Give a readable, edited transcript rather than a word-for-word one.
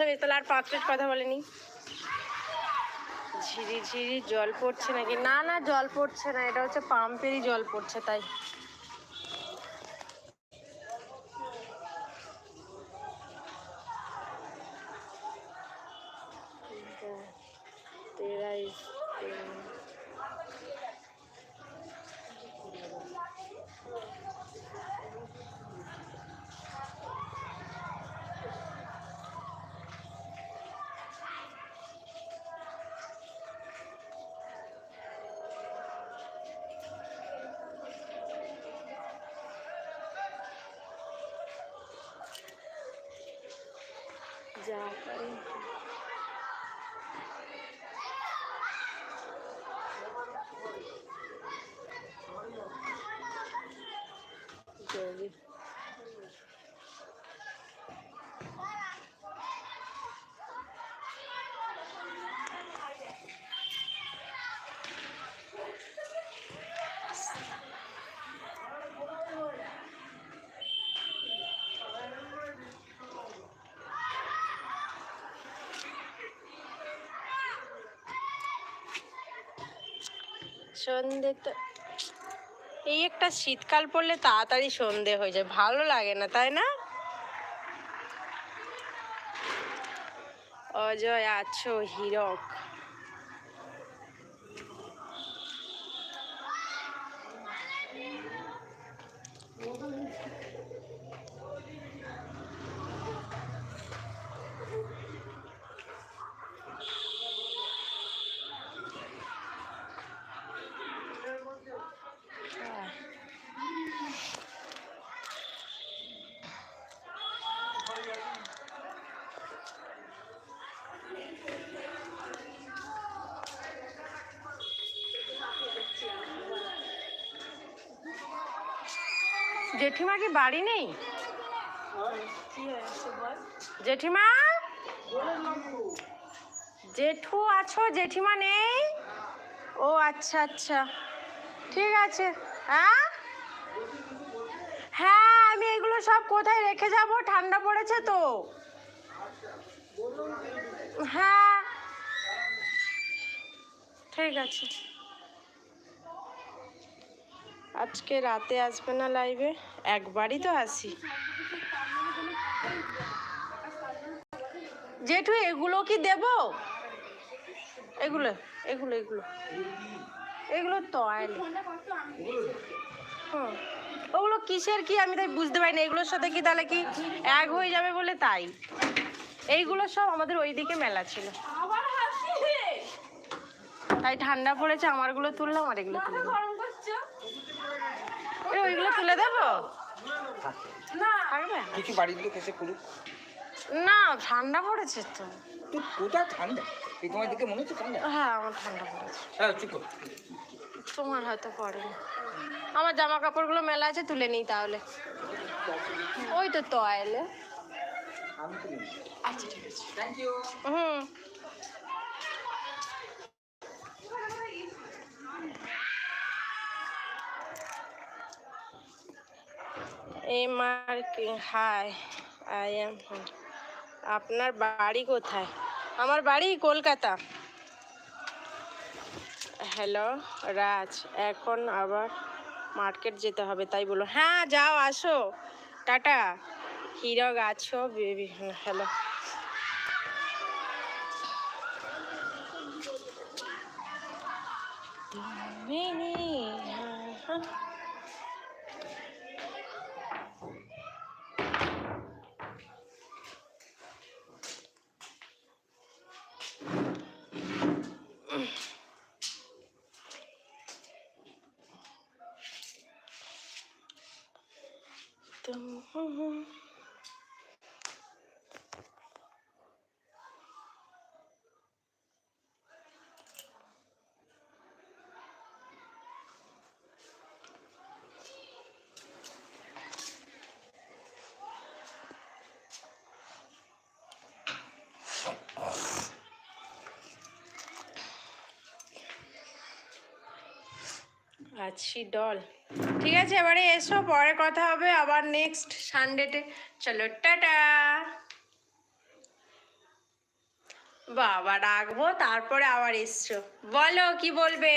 তাহলে আর 5 মিনিট কথা বলেনি। ঝিরি ঝিরি জল পড়ছে নাকি? না না, জল পড়ছে না, এটা হচ্ছে পাম্পেরই জল পড়ছে তাই। যা পারি জলদি। সন্ধে তো এই একটা শীতকাল পড়লে তাড়াতাড়ি সন্ধে হয়ে যায়, ভালো লাগে না তাই না? অজয় আছো হীরক? জেঠিমা কি বাড়ি নেই? জেঠিমা, জেঠু আছো? জেঠিমা নেই? ও আচ্ছা আচ্ছা, ঠিক আছে। হ্যাঁ হ্যাঁ, আমি এগুলো সব কোথায় রেখে যাব? ঠান্ডা পড়েছে তো। হ্যাঁ ঠিক আছে। আজকে রাতে আসবে না লাইভে? একবারই তো আসি। জেঠু এগুলো কি দেব? এগুলো এগুলো এগুলো এগুলো টয়লেট। হুম, ওগুলো কিসের কি আমি তাই বুঝতে পারি না। এগুলোর সাথে কি তাহলে কি এক হয়ে যাবে বলে তাই। এইগুলো সব আমাদের ওইদিকে মেলা ছিল, তাই ঠান্ডা পড়েছে। আমারগুলো তুললাম আর এগুলো তুললাম। ওইগুলো তুলে দেবো না? কিছু বাড়ি দিলে কেসে করুক না, ঠান্ডা পড়েছে তো। তুই কোথায় ঠান্ডা? এই তোমার দিকে মনে হচ্ছে ঠান্ডা? হ্যাঁ আমার ঠান্ডা পড়েছে। হ্যাঁ চুপ কর। তোমার হয়তো পড়েনি। আমার জামা কাপড়গুলো মেলা আছে, তুলে নিই তাহলে। ওই তো টয়লে। আচ্ছা ঠিক আছে, থ্যাংক ইউ। হুম। Hi, I am. আপনার বাড়ি কোথায়? আমার বাড়ি কলকাতা। হ্যালো রাজ, এখন আবার মার্কেট যেতে হবে তাই বলো। হ্যাঁ যাও, আসো, টাটা। হীরক আছো বেবি? হ্যালো। আছি ডল। ঠিক আছে, এবারে এসো, পরে কথা হবে আবার নেক্সট সানডেতে। চলো টাটা। বাবা রাখবো, তারপরে আবার এসছো, বলো কি বলবে।